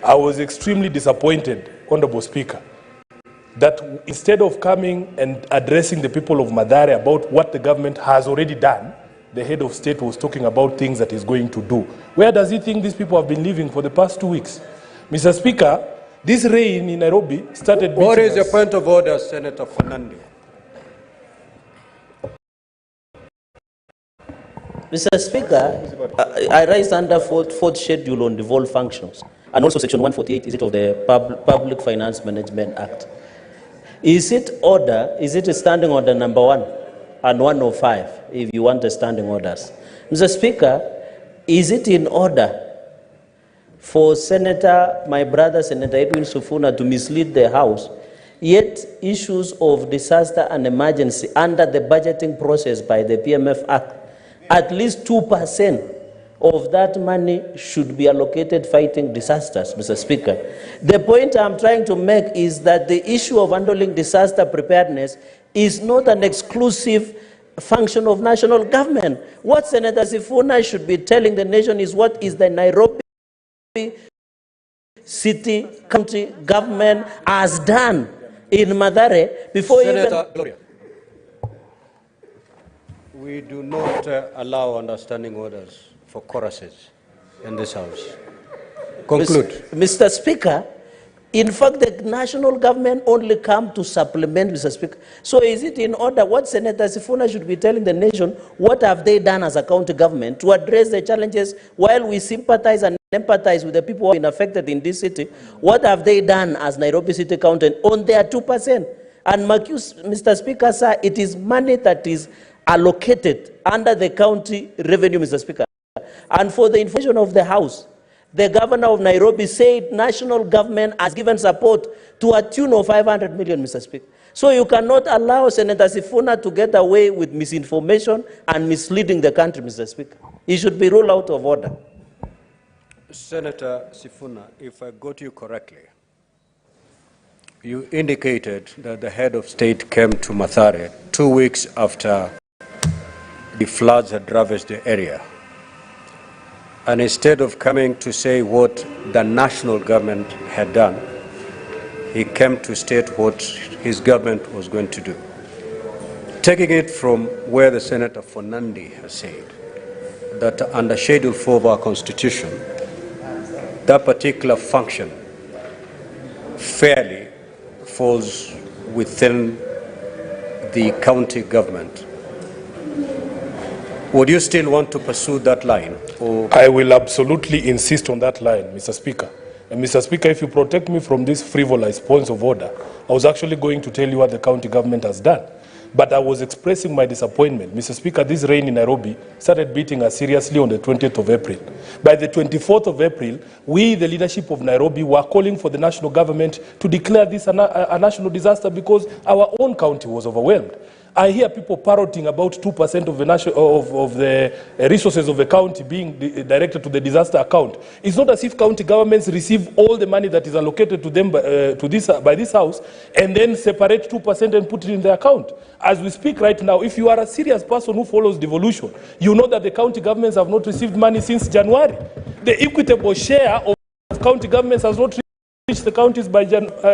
I was extremely disappointed, Honorable Speaker, that instead of coming and addressing the people of Mathare about what the government has already done, the head of state was talking about things that he's going to do. Where does he think these people have been living for the past 2 weeks? Mr. Speaker, this rain in Nairobi started beating What is us. your point of order, Senator Fernandez? Mr. Speaker, I rise under fourth schedule on devolved functions and also section 148 is it of the Public Finance Management Act. Is it a standing order number 1 and 105 if you want the standing orders? Mr. Speaker, is it in order for my brother Senator Edwin Sifuna to mislead the House, yet issues of disaster and emergency under the budgeting process by the PMF Act, at least 2% of that money should be allocated fighting disasters, Mr. Speaker. The point I'm trying to make is that the issue of handling disaster preparedness is not an exclusive function of national government. What Senator Sifuna should be telling the nation is what is the Nairobi city, county government has done in Mathare before Senator Gloria. We do not allow understanding orders for choruses in this House. Conclude. Mr. Speaker, in fact, the national government only come to supplement, Mr. Speaker. So is it in order what Senator Sifuna should be telling the nation, what have they done as a county government to address the challenges while we sympathize and empathize with the people who have been affected in this city? What have they done as Nairobi City County on their 2%? And Mr. Speaker, sir, it is money that is allocated under the county revenue, Mr. Speaker. And for the information of the House, the governor of Nairobi said national government has given support to a tune of 500 million, Mr. Speaker. So you cannot allow Senator Sifuna to get away with misinformation and misleading the country, Mr. Speaker. He should be ruled out of order. Senator Sifuna, if I got you correctly, you indicated that the head of state came to Mathare 2 weeks after the floods had ravaged the area. And instead of coming to say what the national government had done, he came to state what his government was going to do. Taking it from where the Senator Fernandez has said, that under Schedule 4 of our Constitution, that particular function fairly falls within the county government. Would you still want to pursue that line? Or? I will absolutely insist on that line, Mr. Speaker. And Mr. Speaker, if you protect me from these frivolous points of order, I was actually going to tell you what the county government has done. But I was expressing my disappointment. Mr. Speaker, this rain in Nairobi started beating us seriously on the 20th of April. By the 24th of April, we, the leadership of Nairobi, were calling for the national government to declare this a national disaster because our own county was overwhelmed. I hear people parroting about 2% of the resources of the county being directed to the disaster account. It's not as if county governments receive all the money that is allocated to them by this House and then separate 2% and put it in the account. As we speak right now, if you are a serious person who follows devolution, you know that the county governments have not received money since January. The equitable share of county governments has not reach the counties by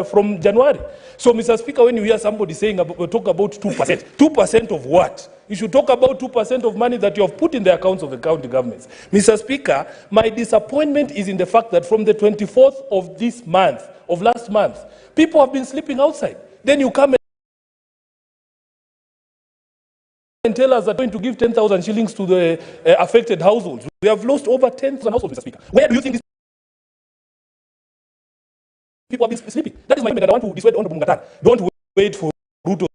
from January. So, Mr. Speaker, when you hear somebody saying talk about 2%, 2% of what? You should talk about 2% of money that you have put in the accounts of the county governments. Mr. Speaker, my disappointment is in the fact that from the 24th of this month, of last month, people have been sleeping outside. Then you come and tell us that we're going to give 10,000 shillings to the affected households. We have lost over 10,000 households, Mr. Speaker. Where do you think these people have been sleeping? That is my comment. I want to dissuade Honorable Mungatana. Don't wait for Ruto's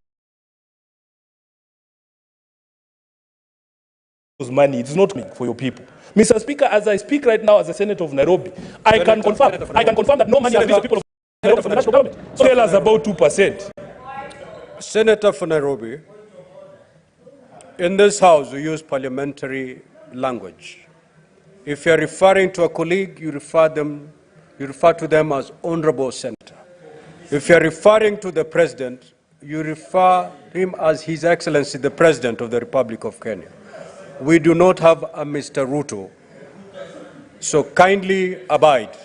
money. It's not me for your people. Mr. Speaker, as I speak right now as a Senator of Nairobi, I can confirm that no money has reached the people of Nairobi from the national government. So tell us about 2%. Senator for Nairobi, in this House we use parliamentary language. If you're referring to a colleague, you refer to them as Honorable Senator. If you're referring to the President, you refer him as His Excellency, the President of the Republic of Kenya. We do not have a Mr. Ruto, so kindly abide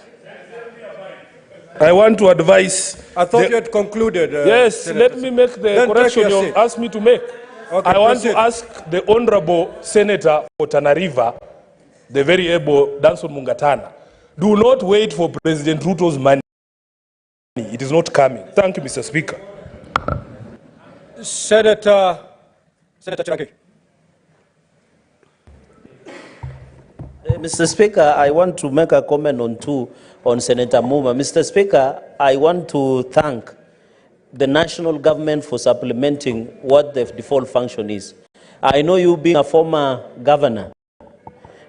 I want to advise. I thought you had concluded. Yes, Senator. let me make the Then correction you seat. asked me to make. Okay, I want proceed. to ask the Honorable Senator for Tana River, the very able Danson Mungatana, do not wait for President Ruto's money. It is not coming. Thank you, Mr. Speaker. Senator Cherargei. Mr. Speaker, I want to make a comment on Senator Muma. Mr. Speaker, I want to thank the national government for supplementing what the default function is. I know you being a former governor,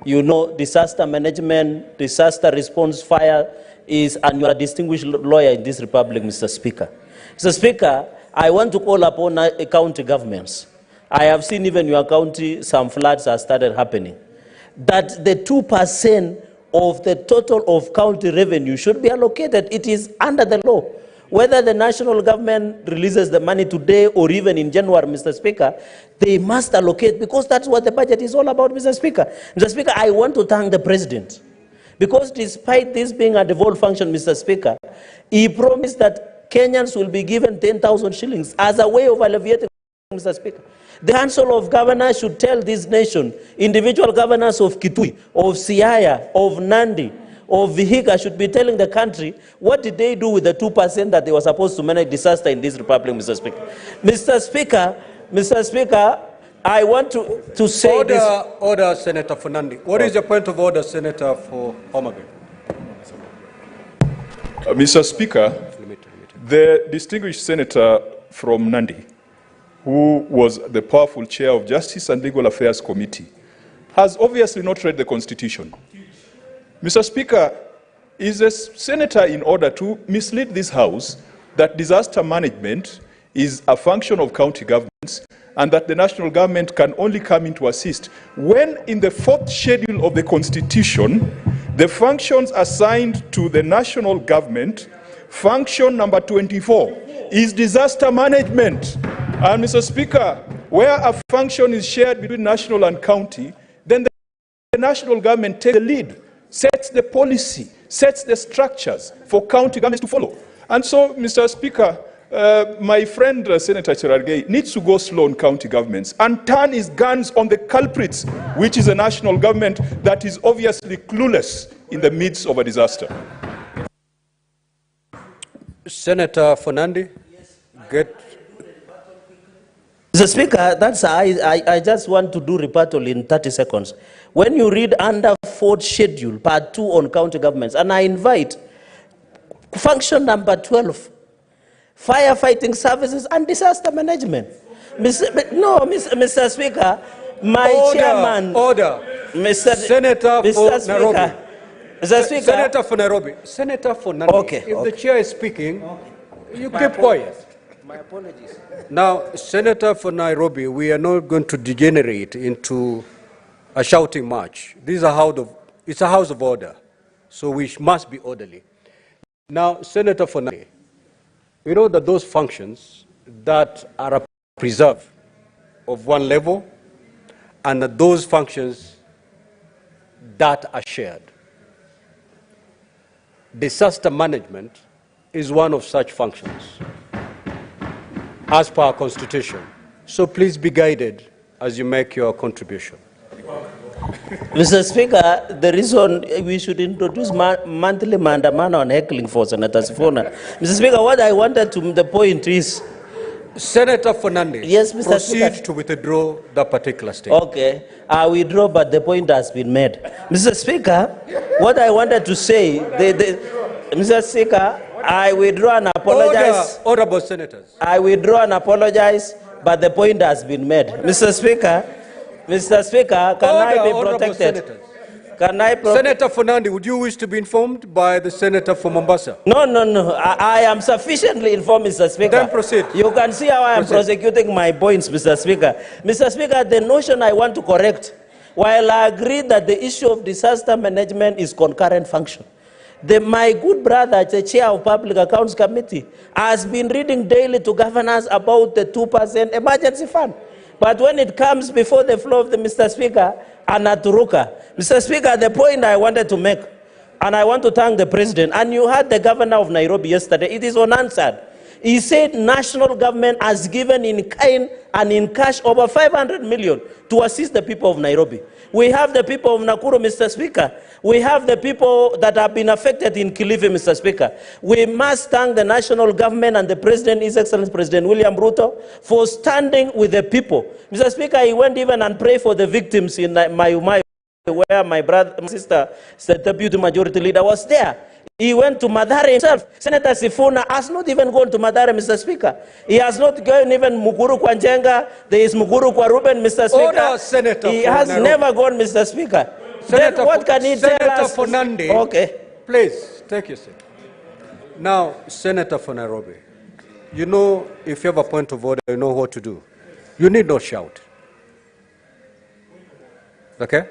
you know disaster management, disaster response, fire is, and you are a distinguished lawyer in this republic, Mr. Speaker. Mr. Speaker, I want to call upon county governments. I have seen even your county, some floods have started happening. That the 2% of the total of county revenue should be allocated. It is under the law. Whether the national government releases the money today or even in January, Mr. Speaker, they must allocate, because that's what the budget is all about, Mr. Speaker. Mr. Speaker, I want to thank the President, because despite this being a devolved function, Mr. Speaker, he promised that Kenyans will be given 10,000 shillings as a way of alleviating, Mr. Speaker. The Council of Governors should tell this nation, individual governors of Kitui, of Siaya, of Nandi, of Vihiga should be telling the country what did they do with the 2% that they were supposed to manage disaster in this republic, Mr. Speaker. Mr. Speaker, I want to say this. Order, Senator Fernandi. What is your point of order, Senator for Homagay? Mr. Speaker, the distinguished senator from Nandi, who was the powerful chair of Justice and Legal Affairs Committee, has obviously not read the Constitution. Mr. Speaker, is a senator in order to mislead this House that disaster management is a function of county governments and that the national government can only come in to assist, when in the 4th schedule of the Constitution, the functions assigned to the national government, function number 24, is disaster management. And Mr. Speaker, where a function is shared between national and county, then the national government takes the lead, sets the policy, sets the structures for county governments to follow. And so, Mr. Speaker, my friend Senator Cherargei needs to go slow on county governments and turn his guns on the culprits, which is a national government that is obviously clueless in the midst of a disaster. Senator Fernandi, Mr. Speaker, I just want to do rebuttal in 30 seconds. When you read under 4th schedule, part 2 on county governments, and I invite function number 12, firefighting services and disaster management. Mr. Speaker, my chairman. Senator for Nairobi. Mr. Speaker. Senator for Nairobi. Senator for Nairobi. Okay. If the chair is speaking, you keep quiet. My apologies. Now, Senator for Nairobi, we are not going to degenerate into a shouting match. This is it's a house of order, so we must be orderly. Now, Senator for Nairobi, you know that those functions that are a preserve of one level and that those functions that are shared. Disaster management is one of such functions, as per our Constitution. So please be guided as you make your contribution. Mr. Speaker, the reason we should introduce monthly maandamano on heckling for Senator Sifuna. Mr. Speaker, what I wanted to the point is... Senator Fernandez, yes, Mr. proceed Speaker. to withdraw that particular statement. Okay, I withdraw, but the point has been made. Mr. Speaker, what I wanted to say, Mr. Speaker, I withdraw and apologize. Honorable senators. I withdraw and apologize, but the point has been made. Mr. Speaker, can I be protected? Senator Fernandi, would you wish to be informed by the senator from Mombasa? No. I am sufficiently informed, Mr. Speaker. Then proceed. You can see how I am prosecuting my points, Mr. Speaker. Mr. Speaker, the notion I want to correct, while I agree that the issue of disaster management is concurrent function, my good brother, the chair of Public Accounts Committee, has been reading daily to governors about the 2% emergency fund. But when it comes before the floor of the Mr. Speaker, Anaturuka. Mr. Speaker, the point I wanted to make, And I want to thank the president. And you heard the governor of Nairobi yesterday. It is unanswered. He said national government has given in kind and in cash over 500 million to assist the people of Nairobi. We have the people of Nakuru, Mr. Speaker. We have the people that have been affected in Kilifi, Mr. Speaker. We must thank the national government and the president, His Excellency President William Ruto, for standing with the people. Mr. Speaker, he went even and prayed for the victims in Mayumayu, where my sister, the deputy majority leader, was there. He went to Mathare himself. Senator Sifuna has not even gone to Mathare, Mr. Speaker. He has not gone even Muguru kwa Njenga. There is Muguru kwa Ruben, Mr. Speaker. Order, Senator. He has never gone, Mr. Speaker. Senator, then what can he tell us? Senator Fernandi, okay. Please, take your seat. Now, Senator for Nairobi, you know, if you have a point of order, you know what to do. You need not shout. Okay?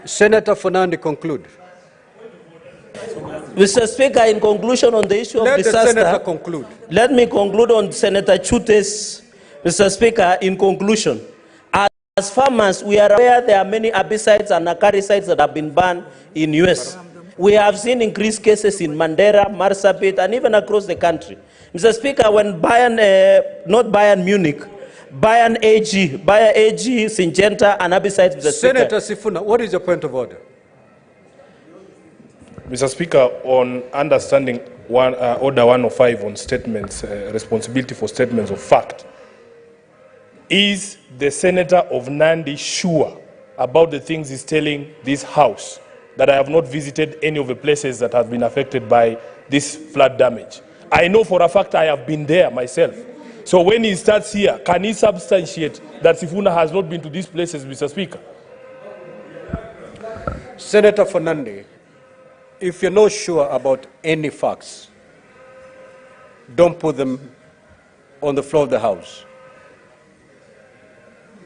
Senator Fernandi, conclude. Mr. Speaker, in conclusion on the issue of disaster, let the Senator conclude. Let me conclude on Senator Chute's, Mr. Speaker, in conclusion. As farmers, we are aware there are many herbicides and acaricides that have been banned in US. We have seen increased cases in Mandera, Marsabit, and even across the country. Mr. Speaker, when not Bayern Munich, Bayern AG, Syngenta, and herbicides, Mr. Senator Sifuna, what is your point of order? Mr. Speaker, on understanding Order 105 on statements, responsibility for statements of fact, is the Senator of Nandi sure about the things he's telling this House, that I have not visited any of the places that have been affected by this flood damage? I know for a fact I have been there myself. So when he starts here, can he substantiate that Sifuna has not been to these places, Mr. Speaker? Senator Fernandi, if you're not sure about any facts, don't put them on the floor of the House.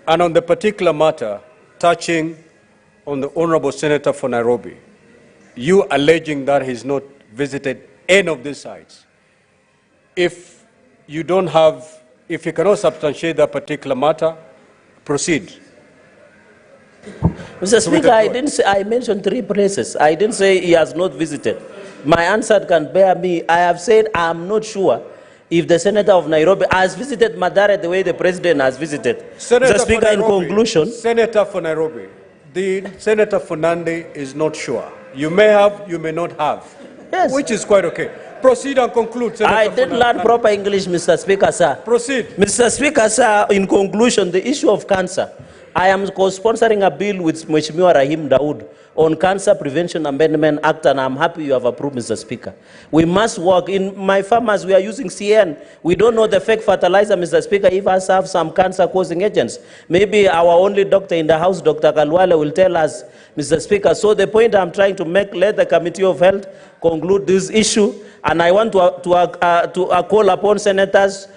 And on the particular matter touching on the Honorable Senator for Nairobi, you alleging that he's not visited any of these sites. If you cannot substantiate that particular matter, proceed. Mr. Speaker, I didn't say, I mentioned 3 places. I didn't say he has not visited. My answer can bear me. I have said I'm not sure if the Senator of Nairobi has visited Mathare the way the President has visited. Senator Mr. Speaker, in conclusion. Senator for Nairobi, the Senator Fernandi is not sure. You may have, you may not have. Yes. Which is quite okay. Proceed and conclude, Senator I did learn proper English, Mr. Speaker, sir. Proceed. Mr. Speaker, sir, in conclusion, the issue of cancer. I am co-sponsoring a bill with Mheshimiwa Rahim Daud on Cancer Prevention Amendment Act, and I'm happy you have approved, Mr. Speaker. We must work. In my farmers, we are using CN. We don't know the fake fertilizer, Mr. Speaker, if us have some cancer-causing agents. Maybe our only doctor in the House, Dr. Kalwale, will tell us, Mr. Speaker. So the point I'm trying to make, let the Committee of Health conclude this issue, and I want to call upon senators